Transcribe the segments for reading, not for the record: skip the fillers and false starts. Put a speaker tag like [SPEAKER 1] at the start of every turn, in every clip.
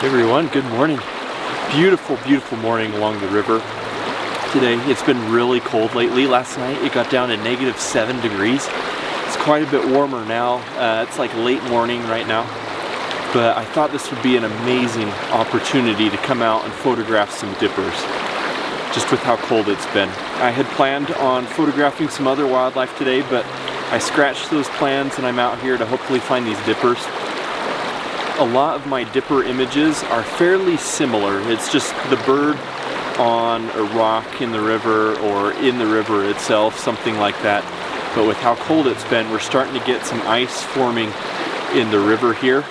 [SPEAKER 1] Everyone, good morning. Beautiful, beautiful morning along the river today. It's been really cold lately. Last night it got down to -7 degrees. It's quite a bit warmer now. It's like late morning right now. But I thought this would be an amazing opportunity to come out and photograph some dippers, just with how cold it's been. I had planned on photographing some other wildlife today, but I scratched those plans and I'm out here to hopefully find these dippers. A lot of my dipper images are fairly similar. It's just the bird on a rock in the river or in the river itself, something like that. But with how cold it's been, we're starting to get some ice forming in the river here.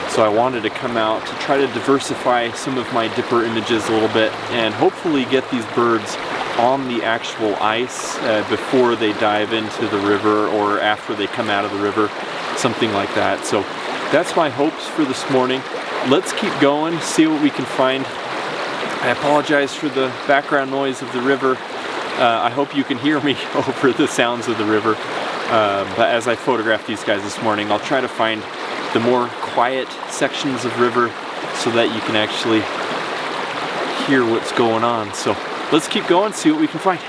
[SPEAKER 1] So I wanted to come out to try to diversify some of my dipper images a little bit and hopefully get these birds on the actual ice before they dive into the river or after they come out of the river, something like that. So that's my hopes for this morning. Let's keep going, see what we can find. I apologize for the background noise of the river. I hope you can hear me over the sounds of the river. But as I photograph these guys this morning, I'll try to find the more quiet sections of river so that you can actually hear what's going on. So let's keep going, see what we can find.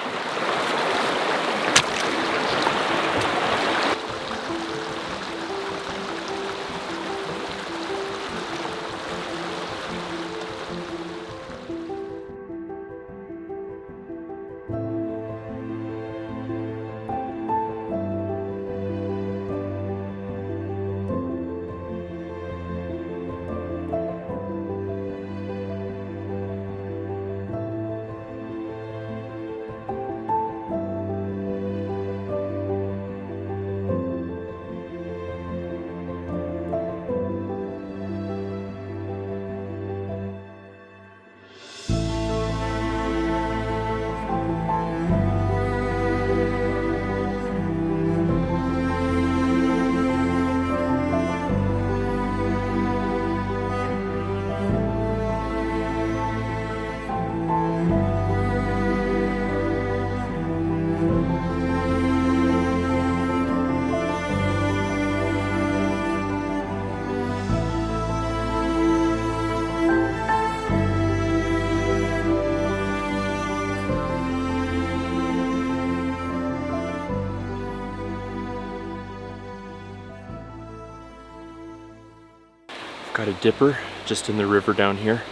[SPEAKER 1] Got a dipper just in the river down here.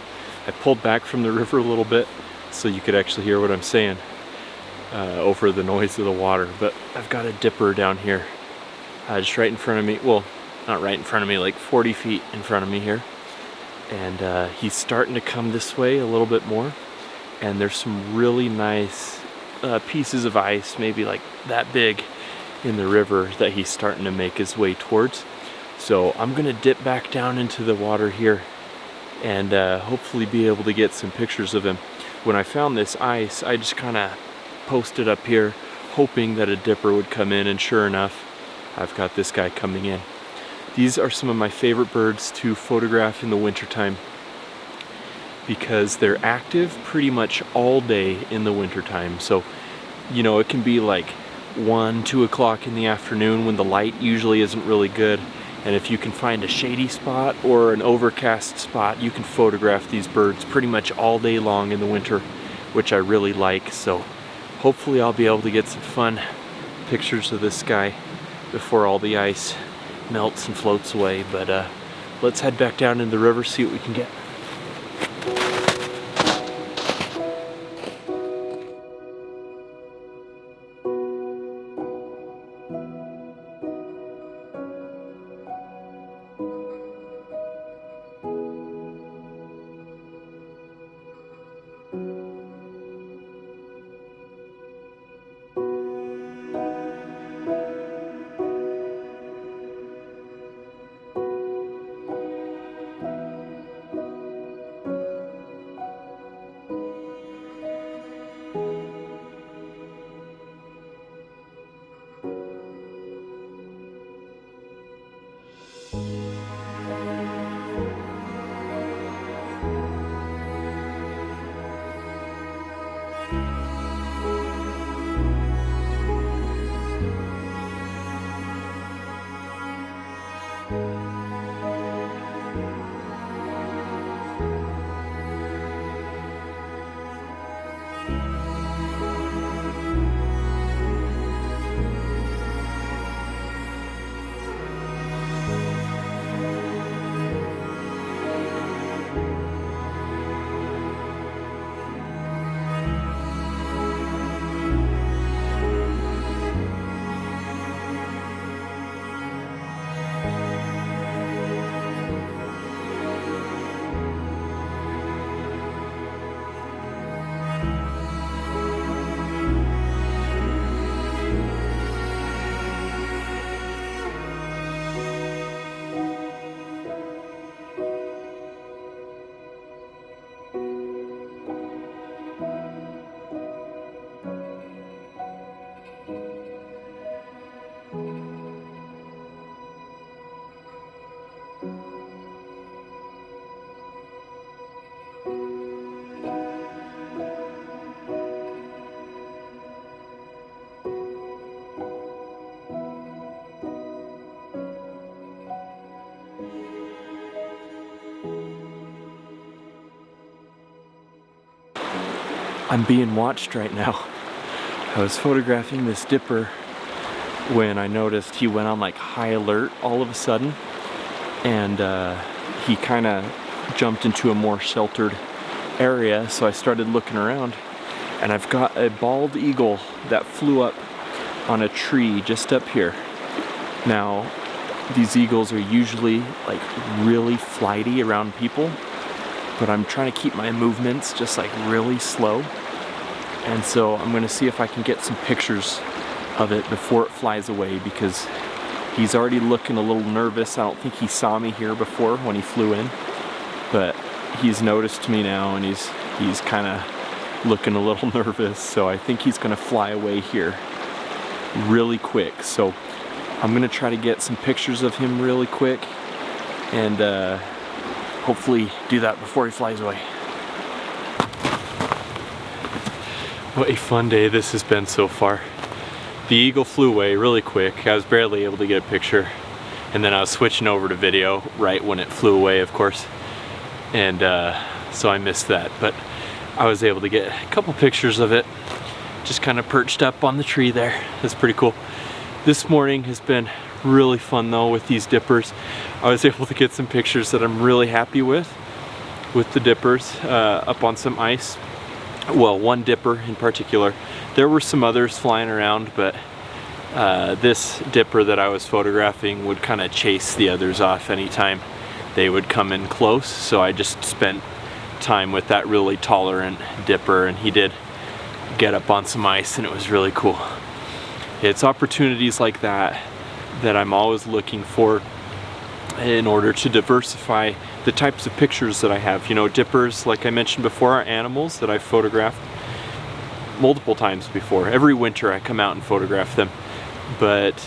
[SPEAKER 1] I pulled back from the river a little bit so you could actually hear what I'm saying over the noise of the water. But I've got a dipper down here just right in front of me. Well, not right in front of me, like 40 feet in front of me here. And he's starting to come this way a little bit more. And there's some really nice pieces of ice, maybe like that big in the river, that he's starting to make his way towards. So I'm gonna dip back down into the water here and hopefully be able to get some pictures of him. When I found this ice, I just kind of posted up here hoping that a dipper would come in, and sure enough, I've got this guy coming in. These are some of my favorite birds to photograph in the wintertime because they're active pretty much all day in the wintertime. So, you know, it can be like 1, 2 o'clock in the afternoon when the light usually isn't really good. And if you can find a shady spot or an overcast spot, you can photograph these birds pretty much all day long in the winter, which I really like. So hopefully I'll be able to get some fun pictures of this guy before all the ice melts and floats away. But let's head back down in the river, see what we can get. I'm being watched right now. I was photographing this dipper when I noticed he went on like high alert all of a sudden, and he kind of jumped into a more sheltered area, so I started looking around, and I've got a bald eagle that flew up on a tree just up here. Now, these eagles are usually like really flighty around people, but I'm trying to keep my movements just like really slow. And so I'm gonna see if I can get some pictures of it before it flies away, because he's already looking a little nervous. I don't think he saw me here before when he flew in, but he's noticed me now, and he's kind of looking a little nervous. So I think he's gonna fly away here really quick. So I'm gonna try to get some pictures of him really quick, and hopefully do that before he flies away. What a fun day this has been so far. The eagle flew away really quick. I was barely able to get a picture, and then I was switching over to video right when it flew away, of course, and so I missed that, but I was able to get a couple pictures of it just kind of perched up on the tree there. That's pretty cool. This morning has been really fun though with these dippers. I was able to get some pictures that I'm really happy with the dippers up on some ice. Well, one dipper in particular. There were some others flying around, but this dipper that I was photographing would kind of chase the others off anytime they would come in close. So I just spent time with that really tolerant dipper, and he did get up on some ice, and it was really cool. It's opportunities like that that I'm always looking for in order to diversify the types of pictures that I have. You know, dippers, like I mentioned before, are animals that I've photographed multiple times before. Every winter I come out and photograph them. But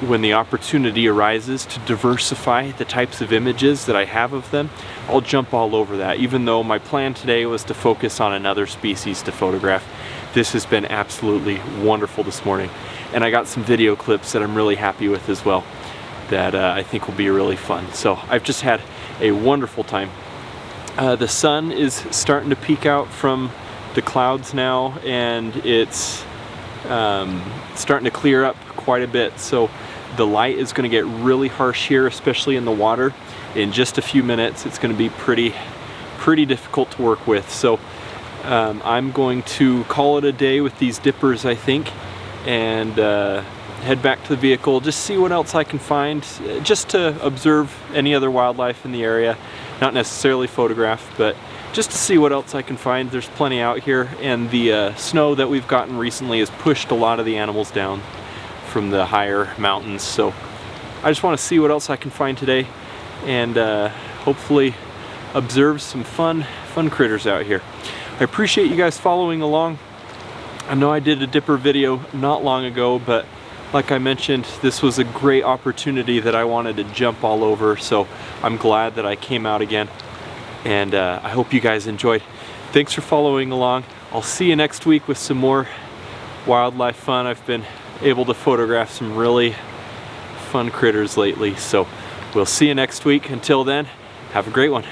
[SPEAKER 1] when the opportunity arises to diversify the types of images that I have of them, I'll jump all over that. Even though my plan today was to focus on another species to photograph, this has been absolutely wonderful this morning. And I got some video clips that I'm really happy with as well, that I think will be really fun. So I've just had a wonderful time. The sun is starting to peek out from the clouds now, and it's starting to clear up quite a bit. So the light is going to get really harsh here, especially in the water. In just a few minutes, it's going to be pretty difficult to work with. So I'm going to call it a day with these dippers, I think, and head back to the vehicle, just see what else I can find, just to observe any other wildlife in the area, not necessarily photograph, but just to see what else I can find. There's plenty out here, and the snow that we've gotten recently has pushed a lot of the animals down from the higher mountains. So I just want to see what else I can find today, and hopefully observe some fun critters out here. I appreciate you guys following along. I know I did a dipper video not long ago, but like I mentioned, this was a great opportunity that I wanted to jump all over, so I'm glad that I came out again, and I hope you guys enjoyed. Thanks for following along. I'll see you next week with some more wildlife fun. I've been able to photograph some really fun critters lately, so we'll see you next week. Until then, have a great one.